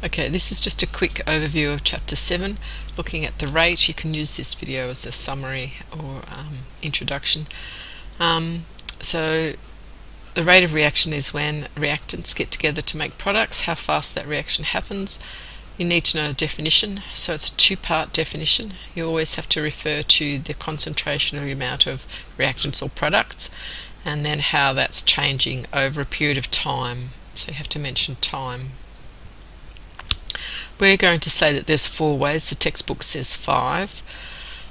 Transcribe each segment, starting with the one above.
Okay, this is just a quick overview of Chapter 7, looking at the rate. You can use this video as a summary or introduction. So the rate of reaction is when reactants get together to make products, how fast that reaction happens. You need to know the definition, so it's a two-part definition. You always have to refer to the concentration or the amount of reactants or products, and then how that's changing over a period of time. So you have to mention time. We're going to say that there's 4 ways. The textbook says 5.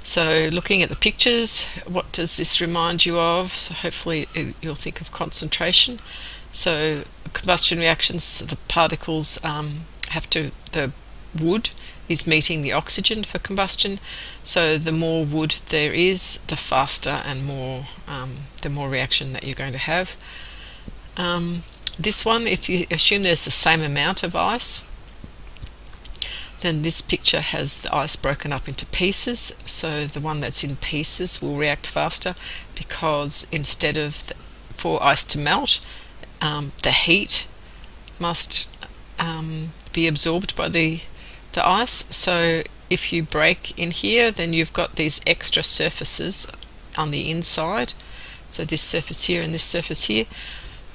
So looking at the pictures, what does this remind you of? So hopefully you'll think of concentration. So combustion reactions, the particles the wood is meeting the oxygen for combustion. So the more wood there is, the faster and the more reaction that you're going to have. This one, if you assume there's the same amount of ice, then this picture has the ice broken up into pieces. So the one that's in pieces will react faster, because instead of for ice to melt, the heat must be absorbed by the ice. So if you break in here, then you've got these extra surfaces on the inside, so this surface here and this surface here,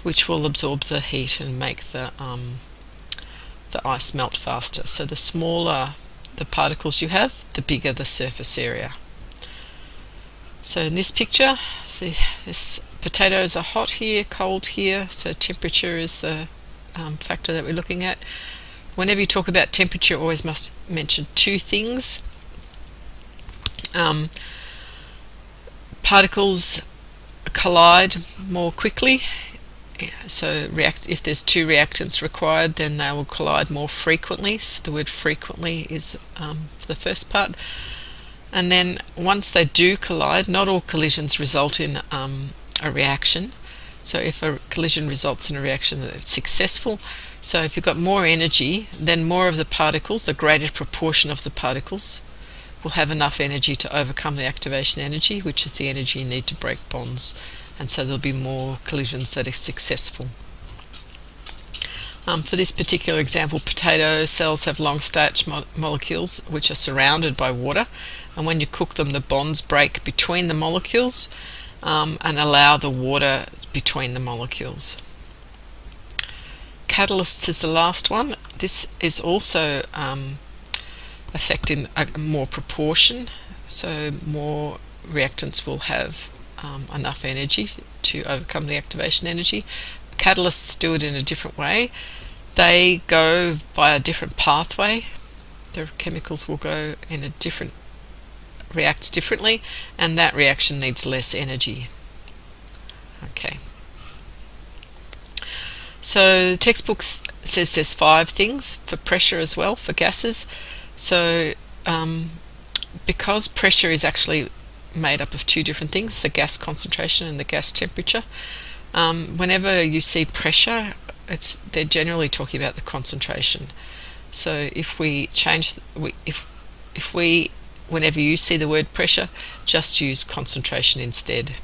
which will absorb the heat and make the ice melt faster. So the smaller the particles you have, the bigger the surface area. So in this picture, this potatoes are hot here, cold here, so temperature is the factor that we're looking at. Whenever you talk about temperature, you always must mention 2 things. Particles collide more quickly. So if there's 2 reactants required, then they will collide more frequently. So the word frequently is the first part. And then once they do collide, not all collisions result in a reaction. So if a collision results in a reaction, that's successful. So if you've got more energy, then more of the particles, a greater proportion of the particles, will have enough energy to overcome the activation energy, which is the energy you need to break bonds. And so there'll be more collisions that are successful. For this particular example, potato cells have long starch molecules which are surrounded by water, and when you cook them, the bonds break between the molecules and allow the water between the molecules. Catalysts is the last one. This is also affecting a more proportion, so more reactants will have enough energy to overcome the activation energy. Catalysts do it in a different way. They go by a different pathway. The chemicals will go in a react differently, and that reaction needs less energy. Okay. So the textbook says there's 5 things for pressure as well, for gases. So because pressure is actually made up of 2 different things, the gas concentration and the gas temperature. Whenever you see pressure, they're generally talking about the concentration. So if we change, whenever you see the word pressure, just use concentration instead.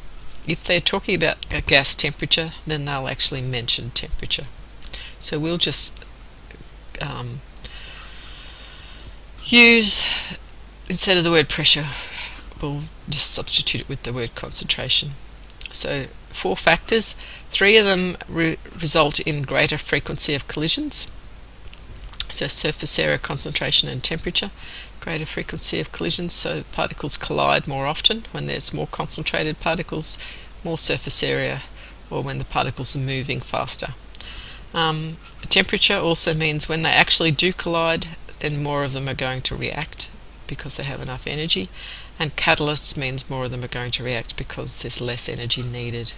If they're talking about a gas temperature, then they'll actually mention temperature. So we'll just use, instead of the word pressure, we'll just substitute it with the word concentration. So 4 factors, 3 of them result in greater frequency of collisions. So surface area, concentration and temperature, greater frequency of collisions, so particles collide more often when there's more concentrated particles, more surface area, or when the particles are moving faster. Temperature also means when they actually do collide, then more of them are going to react because they have enough energy. And catalysts means more of them are going to react because there's less energy needed.